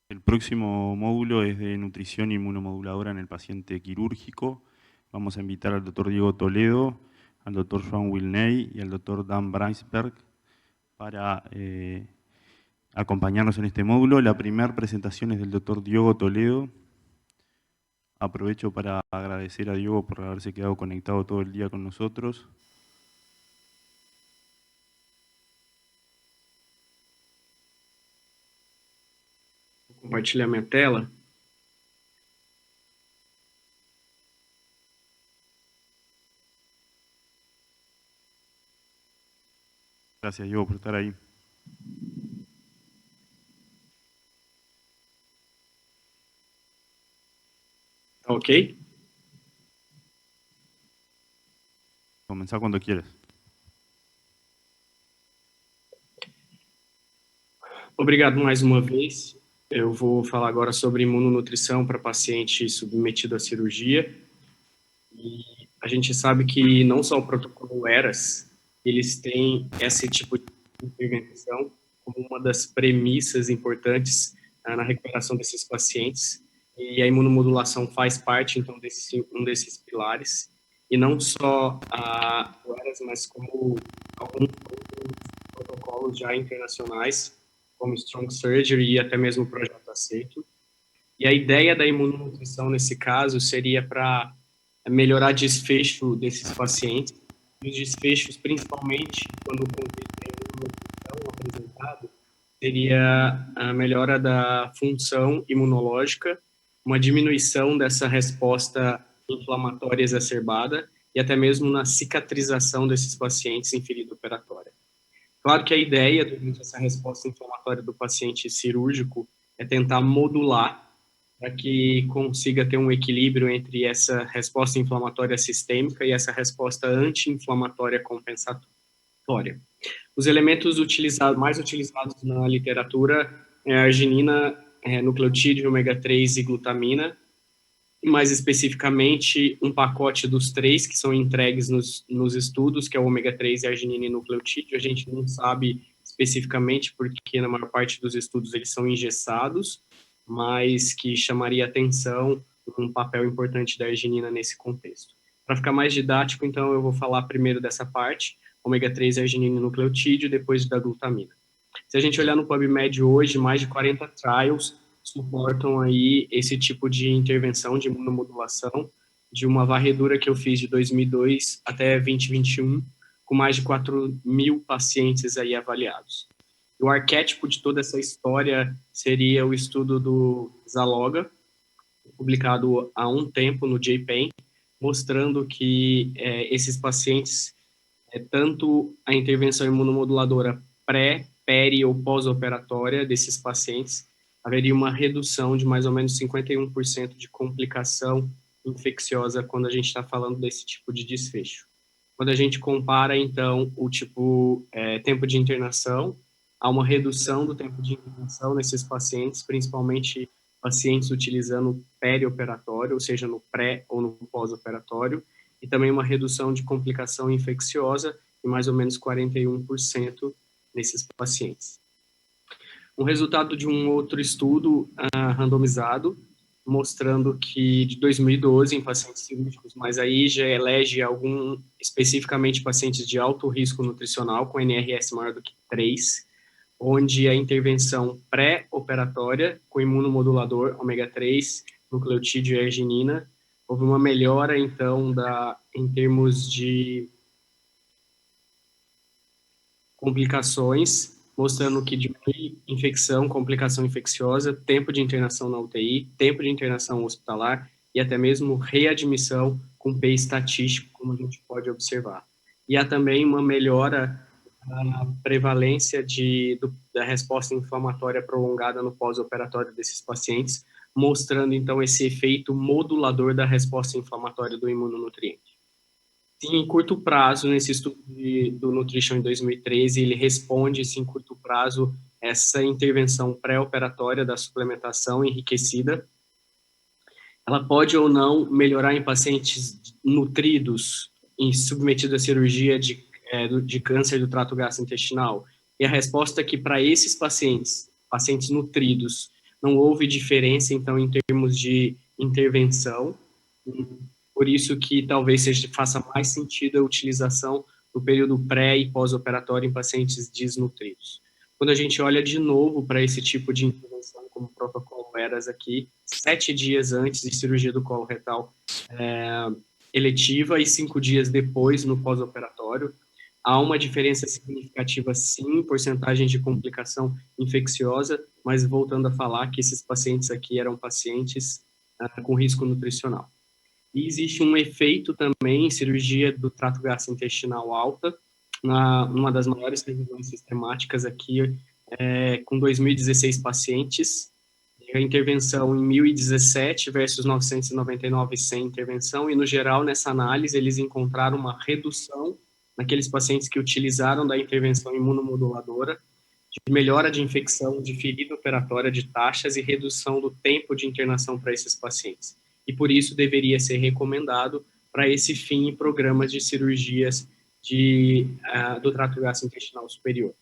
El próximo módulo es de nutrición inmunomoduladora en el paciente quirúrgico. Vamos a invitar al doctor Diego Toledo, al doctor Joan Wilney y al doctor Dan Braisberg para acompañarnos en este módulo. La primera presentación es del doctor Diego Toledo. Aprovecho para agradecer a Diego por haberse quedado conectado todo el día con nosotros. Vou compartilhar minha tela. Gracias, Diego, por estar ahí. Tá ok? Comenzá cuando quieras. Obrigado mais uma vez. Eu vou falar agora sobre imunonutrição para paciente submetido à cirurgia. E a gente sabe que não só o protocolo ERAS, eles têm esse tipo de intervenção como uma das premissas importantes na recuperação desses pacientes. E a imunomodulação faz parte, então, um desses pilares. E não só o ERAS, mas como alguns outros protocolos já internacionais, como Strong Surgery e até mesmo o Projeto Aceito. E a ideia da imunonutrição, nesse caso, seria para melhorar desfecho desses pacientes. E os desfechos, principalmente, quando o contexto da imunonutrição apresentado, seria a melhora da função imunológica, uma diminuição dessa resposta inflamatória exacerbada e até mesmo na cicatrização desses pacientes em ferida operatória. Claro que a ideia durante essa resposta inflamatória do paciente cirúrgico é tentar modular para que consiga ter um equilíbrio entre essa resposta inflamatória sistêmica e essa resposta anti-inflamatória compensatória. Os elementos mais utilizados na literatura é a arginina, nucleotídeo, ômega 3 e glutamina, mais especificamente um pacote dos três que são entregues nos estudos, que é o ômega 3 e a arginina e nucleotídeo. A gente não sabe especificamente porque na maior parte dos estudos eles são engessados, mas que chamaria atenção um papel importante da arginina nesse contexto. Para ficar mais didático, então, eu vou falar primeiro dessa parte, ômega 3, arginina e nucleotídeo, depois da glutamina. Se a gente olhar no PubMed hoje, mais de 40 trials suportam aí esse tipo de intervenção de imunomodulação, de uma varredura que eu fiz de 2002 até 2021, com mais de 4.000 pacientes aí avaliados. O arquétipo de toda essa história seria o estudo do Zaloga, publicado há um tempo no JPEN, mostrando que esses pacientes, tanto a intervenção imunomoduladora pré, peri ou pós-operatória desses pacientes, haveria uma redução de mais ou menos 51% de complicação infecciosa quando a gente está falando desse tipo de desfecho. Quando a gente compara, então, o tipo tempo de internação, há uma redução do tempo de internação nesses pacientes, principalmente pacientes utilizando perioperatório, ou seja, no pré ou no pós-operatório, e também uma redução de complicação infecciosa em mais ou menos 41% nesses pacientes. Um resultado de um outro estudo randomizado, mostrando que de 2012 em pacientes cirúrgicos, mas aí já elege especificamente pacientes de alto risco nutricional com NRS maior do que 3, onde a intervenção pré-operatória com imunomodulador ômega 3, nucleotídeo e arginina, houve uma melhora, então, em termos de complicações, mostrando que diminui infecção, complicação infecciosa, tempo de internação na UTI, tempo de internação hospitalar e até mesmo readmissão com P estatístico, como a gente pode observar. E há também uma melhora na prevalência da resposta inflamatória prolongada no pós-operatório desses pacientes, mostrando, então, esse efeito modulador da resposta inflamatória do imunonutriente. Sim, em curto prazo, nesse estudo do Nutrition em 2013, ele responde, sim, em curto prazo, essa intervenção pré-operatória da suplementação enriquecida. Ela pode ou não melhorar em pacientes nutridos, submetidos à cirurgia de câncer do trato gastrointestinal. E a resposta é que para esses pacientes nutridos, não houve diferença, então, em termos de intervenção, por isso que talvez faça mais sentido a utilização no período pré e pós-operatório em pacientes desnutridos. Quando a gente olha de novo para esse tipo de intervenção, como o protocolo ERAS aqui, 7 dias antes de cirurgia do colo retal eletiva e 5 dias depois no pós-operatório, há uma diferença significativa, sim, em porcentagem de complicação infecciosa, mas voltando a falar que esses pacientes aqui eram pacientes com risco nutricional. E existe um efeito também em cirurgia do trato gastrointestinal alta, uma das maiores revisões sistemáticas aqui, com 2.016 pacientes, a intervenção em 1.017 versus 999 sem intervenção, e no geral, nessa análise, eles encontraram uma redução naqueles pacientes que utilizaram da intervenção imunomoduladora, de melhora de infecção, de ferida operatória, de taxas e redução do tempo de internação para esses pacientes. E por isso deveria ser recomendado para esse fim em programas de cirurgias do trato gastrointestinal superior.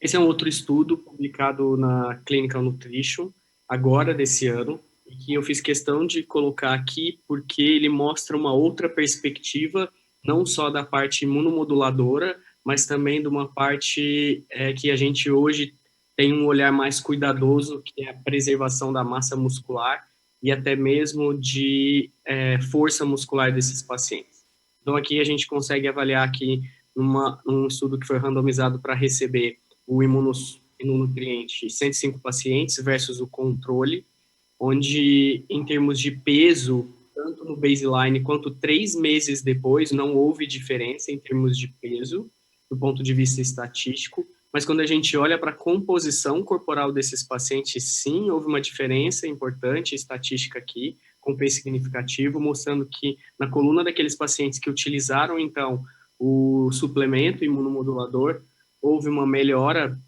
Esse é um outro estudo publicado na Clinical Nutrition, agora desse ano, e que eu fiz questão de colocar aqui porque ele mostra uma outra perspectiva, não só da parte imunomoduladora, mas também de uma parte que a gente hoje tem um olhar mais cuidadoso, que é a preservação da massa muscular e até mesmo de força muscular desses pacientes. Então, aqui a gente consegue avaliar aqui um estudo que foi randomizado para receber o imunonutriente 105 pacientes versus o controle, onde, em termos de peso, tanto no baseline quanto 3 meses depois, não houve diferença em termos de peso, do ponto de vista estatístico, mas quando a gente olha para a composição corporal desses pacientes, sim, houve uma diferença importante estatística aqui, com peso significativo, mostrando que na coluna daqueles pacientes que utilizaram, então, o suplemento imunomodulador, houve uma melhora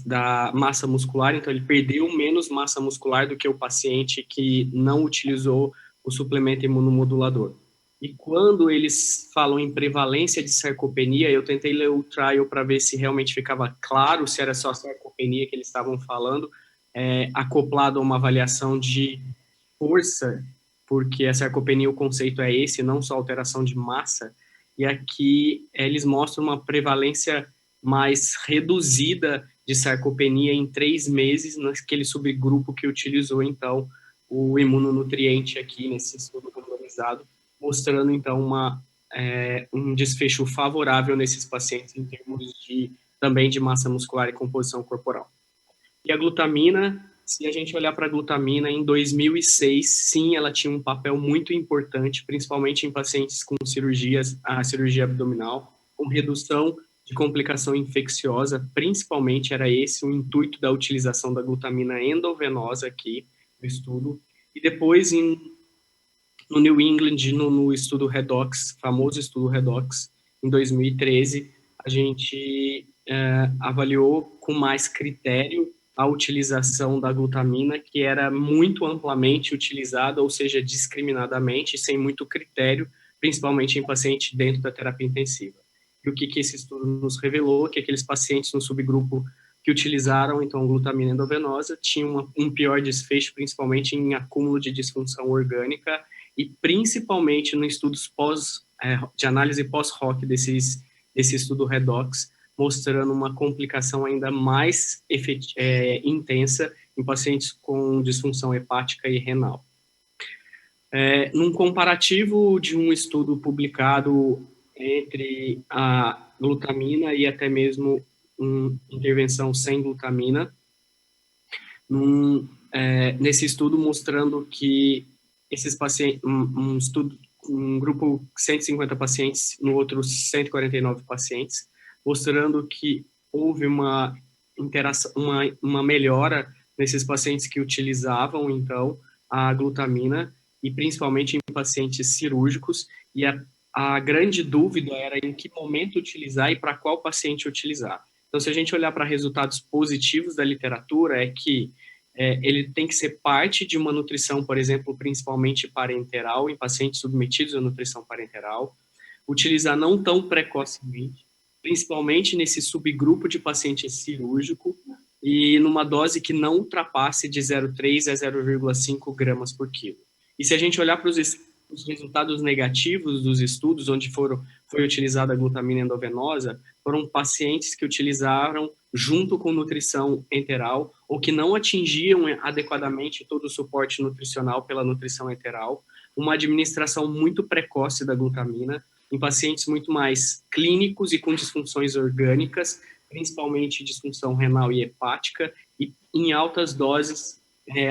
da massa muscular, então ele perdeu menos massa muscular do que o paciente que não utilizou o suplemento imunomodulador. E quando eles falam em prevalência de sarcopenia, eu tentei ler o trial para ver se realmente ficava claro se era só sarcopenia que eles estavam falando, acoplado a uma avaliação de força, porque a sarcopenia, o conceito é esse, não só alteração de massa, e aqui eles mostram uma prevalência mais reduzida de sarcopenia em 3 meses, naquele subgrupo que utilizou, então, o imunonutriente aqui, nesse estudo randomizado, mostrando, então, um desfecho favorável nesses pacientes em termos também de massa muscular e composição corporal. E a glutamina, se a gente olhar para a glutamina, em 2006, sim, ela tinha um papel muito importante, principalmente em pacientes com a cirurgia abdominal, com redução de complicação infecciosa, principalmente era esse o intuito da utilização da glutamina endovenosa aqui no estudo. E depois, no New England, no estudo Redox, famoso estudo Redox, em 2013, a gente avaliou com mais critério a utilização da glutamina, que era muito amplamente utilizada, ou seja, discriminadamente, sem muito critério, principalmente em pacientes dentro da terapia intensiva. E o que esse estudo nos revelou? Que aqueles pacientes no subgrupo que utilizaram, então, glutamina endovenosa, tinham um pior desfecho, principalmente em acúmulo de disfunção orgânica, e principalmente nos estudos de análise pós-hoc desse estudo Redox, mostrando uma complicação ainda mais intensa em pacientes com disfunção hepática e renal. Num comparativo de um estudo publicado entre a glutamina e até mesmo uma intervenção sem glutamina, nesse estudo mostrando que esses pacientes, um grupo 150 pacientes, no outro 149 pacientes, mostrando que houve uma melhora nesses pacientes que utilizavam, então, a glutamina, e principalmente em pacientes cirúrgicos, e a grande dúvida era em que momento utilizar e para qual paciente utilizar. Então, se a gente olhar para resultados positivos da literatura, é que ele tem que ser parte de uma nutrição, por exemplo, principalmente parenteral, em pacientes submetidos à nutrição parenteral, utilizar não tão precocemente, principalmente nesse subgrupo de paciente cirúrgico, e numa dose que não ultrapasse de 0,3 a 0,5 gramas por quilo. E se a gente olhar para os resultados negativos dos estudos onde foi utilizada a glutamina endovenosa, foram pacientes que utilizaram junto com nutrição enteral ou que não atingiam adequadamente todo o suporte nutricional pela nutrição enteral, uma administração muito precoce da glutamina em pacientes muito mais clínicos e com disfunções orgânicas, principalmente disfunção renal e hepática, e em altas doses,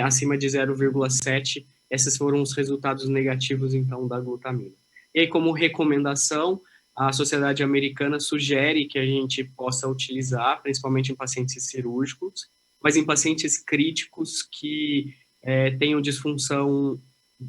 acima de 0,7, esses foram os resultados negativos, então, da glutamina. E aí, como recomendação, a Sociedade Americana sugere que a gente possa utilizar, principalmente em pacientes cirúrgicos, mas em pacientes críticos que tenham disfunção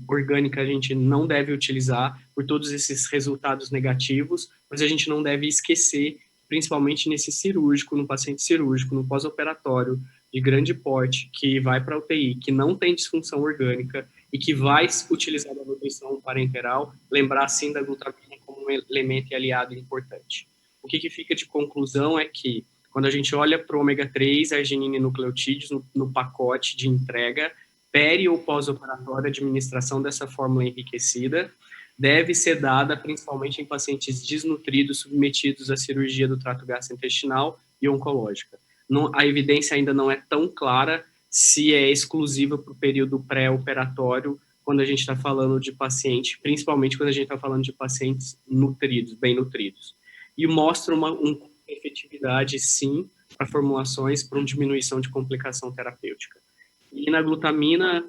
orgânica, a gente não deve utilizar por todos esses resultados negativos, mas a gente não deve esquecer, principalmente nesse cirúrgico, no paciente cirúrgico, no pós-operatório, de grande porte, que vai para a UTI, que não tem disfunção orgânica e que vai utilizar a nutrição parenteral, lembrar sim da glutamina como um elemento e aliado importante. O que fica de conclusão é que, quando a gente olha para o ômega 3, arginina e nucleotídeos no pacote de entrega, peri ou pós-operatória, a administração dessa fórmula enriquecida deve ser dada principalmente em pacientes desnutridos submetidos à cirurgia do trato gastrointestinal e oncológica. A evidência ainda não é tão clara se é exclusiva para o período pré-operatório, quando a gente está falando de paciente, principalmente quando a gente está falando de pacientes nutridos, bem nutridos. E mostra uma efetividade, sim, para formulações para uma diminuição de complicação terapêutica. E na glutamina,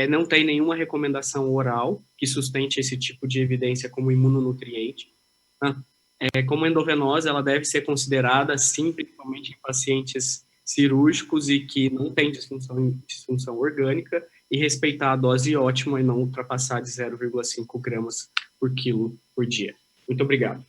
não tem nenhuma recomendação oral que sustente esse tipo de evidência como imunonutriente. Como endovenosa, ela deve ser considerada, sim, principalmente em pacientes cirúrgicos e que não têm disfunção orgânica, e respeitar a dose ótima e não ultrapassar de 0,5 gramas por quilo por dia. Muito obrigado.